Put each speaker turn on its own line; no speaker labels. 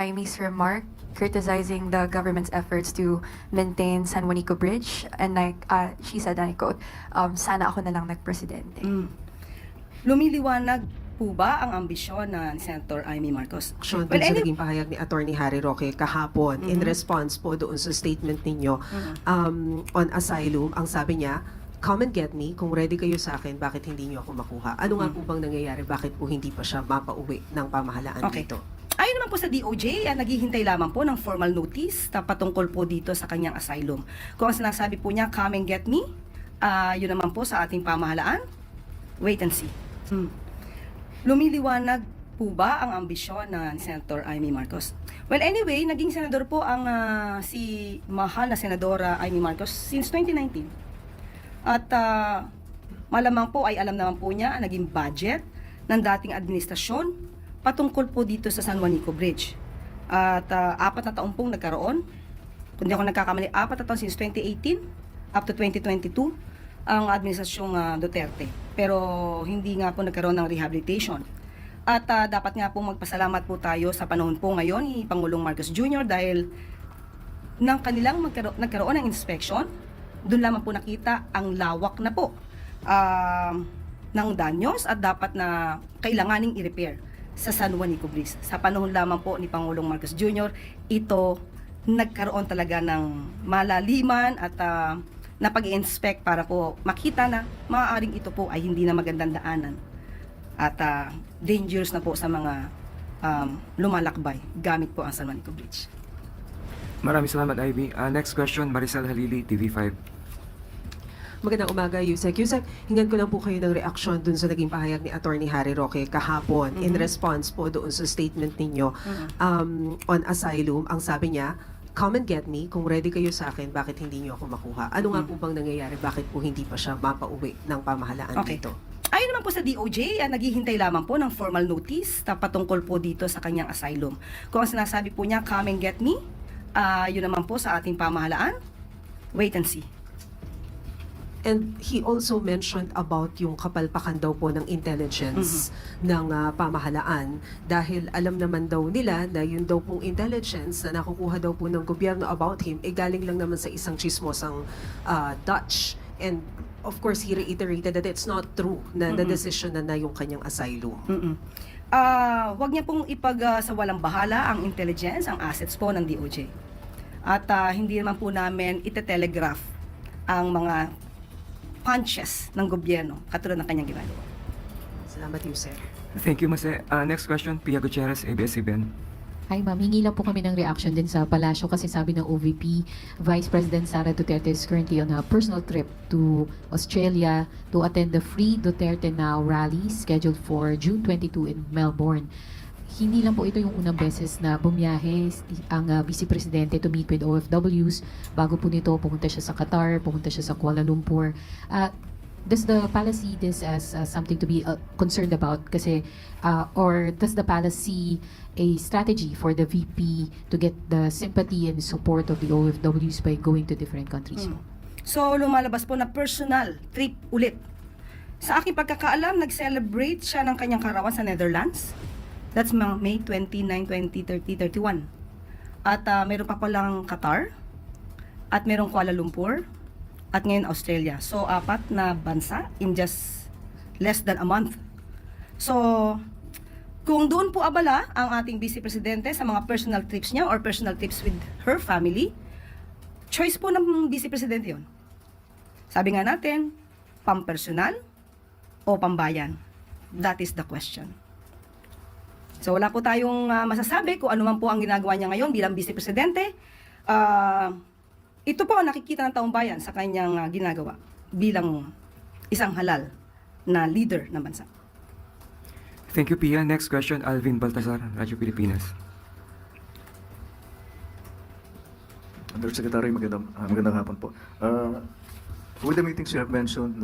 Jaimie's remark criticizing the government's efforts to maintain San Juanico Bridge, and she said, and I quote, sana ako na lang nagpresidente.
Lumiliwanag po ba ang ambisyon ni Senator Amy Marcos?
Well, sa naging pahayag ni Attorney Harry Roque kahapon in response po doon sa statement ninyo on asylum, ang sabi niya, come and get me, kung ready kayo sa akin, bakit hindi niyo ako makuha? Ano nga po bang nangyayari? Bakit po hindi pa siya mapauwi ng pamahalaan dito?
Ayon naman po sa DOJ, naghihintay lamang po ng formal notice na patungkol po dito sa kanyang asylum. Kung ang sinasabi po niya, come and get me, yun naman po sa ating pamahalaan, wait and see. Lumiliwanag po ba ang ambisyon ni Senator Amy Marcos? Well, anyway, naging senador po ang si mahal na Senadora Amy Marcos since 2019. At malamang po ay alam naman po niya ang naging budget ng dating administrasyon patungkol po dito sa San Juanico Bridge. At 4 na taon pong nagkaroon, kung di ako nagkakamali, 4 na taon since 2018 up to 2022 ang administrasyong Duterte. Pero hindi nga po nagkaroon ng rehabilitation. At dapat nga po magpasalamat po tayo sa panahon po ngayon ni Pangulong Marcos Jr. dahil nang kanilang nagkaroon ng inspection, doon lamang po nakita ang lawak na po ng danyos at dapat na kailanganing i-repair sa San Juanico Bridge. Sa panahon lamang po ni Pangulong Marcos Jr., ito nagkaroon talaga ng malaliman at na pag-i-inspect para po makita na maaaring ito po ay hindi na magandang daanan at dangerous na po sa mga lumalakbay gamit po ang San Juanico Bridge.
Maraming salamat, Ivy. Next question, Maricel Halili, TV5.
Magandang umaga, Yusek. Yusek, hingan ko lang po kayo ng reaksyon dun sa naging pahayag ni Attorney Harry Roque kahapon in response po doon sa statement ninyo on asylum. Ang sabi niya, come and get me, kung ready kayo sa akin, bakit hindi niyo ako makuha? Ano nga po bang nangyayari? Bakit po hindi pa siya mapauwi ng pamahalaan dito?
Ayon naman po sa DOJ, naghihintay lamang po ng formal notice na patungkol po dito sa kanyang asylum. Kung ang sinasabi po niya, come and get me, yun naman po sa ating pamahalaan, wait and see.
And he also mentioned about yung kapalpakan daw po ng intelligence ng pamahalaan dahil alam naman daw nila na yun daw pong intelligence na nakukuha daw po ng gobyerno about him galing lang naman sa isang chismosang Dutch. And of course, he reiterated that it's not true na na-decision na yung kanyang asylum.
Wag niya pong sa walang bahala ang intelligence, ang assets po ng DOJ. At hindi naman po namin ite-telegraph ang mga punches ng gobyerno katulad ng kanyang ginagawa.
Salamat, Yusek.
Thank you, Mase. Next question, Pia Gutierrez, ABS-CBN.
Hi ma'am, hingi lang po kami ng reaction din sa Palasyo kasi sabi ng OVP, Vice President Sara Duterte is currently on a personal trip to Australia to attend the Free Duterte Now rally scheduled for June 22 in Melbourne. Hindi lang po ito yung unang beses na bumiyahe ang Vice Presidente to meet with OFWs. Bago po nito, pumunta siya sa Qatar, pumunta siya sa Kuala Lumpur. Does the palace see this as something to be concerned about? Kasi, or does the palace see a strategy for the VP to get the sympathy and support of the OFWs by going to different countries?
So, lumalabas po na personal trip ulit. Sa aking pagkakaalam, nag-celebrate siya ng kanyang karawan sa Netherlands. That's May 29, 20, 30, 31. At meron pa palang Qatar, at merong Kuala Lumpur, at ngayon Australia. So, 4 na bansa in just less than a month. So, kung doon po abala ang ating Vice Presidente sa mga personal trips niya or personal trips with her family, choice po ng Vice Presidente yun. Sabi nga natin, pampersonal o pambayan? That is the question. So wala po tayong masasabi kung ano man po ang ginagawa niya ngayon bilang Vice Presidente. Ito po ang nakikita ng taong bayan sa kanyang ginagawa bilang isang halal na leader ng bansa.
Thank you, Pia. Next question, Alvin Baltazar, Radyo Pilipinas.
Undersecretary, magandang hapon po. With the meetings you have mentioned,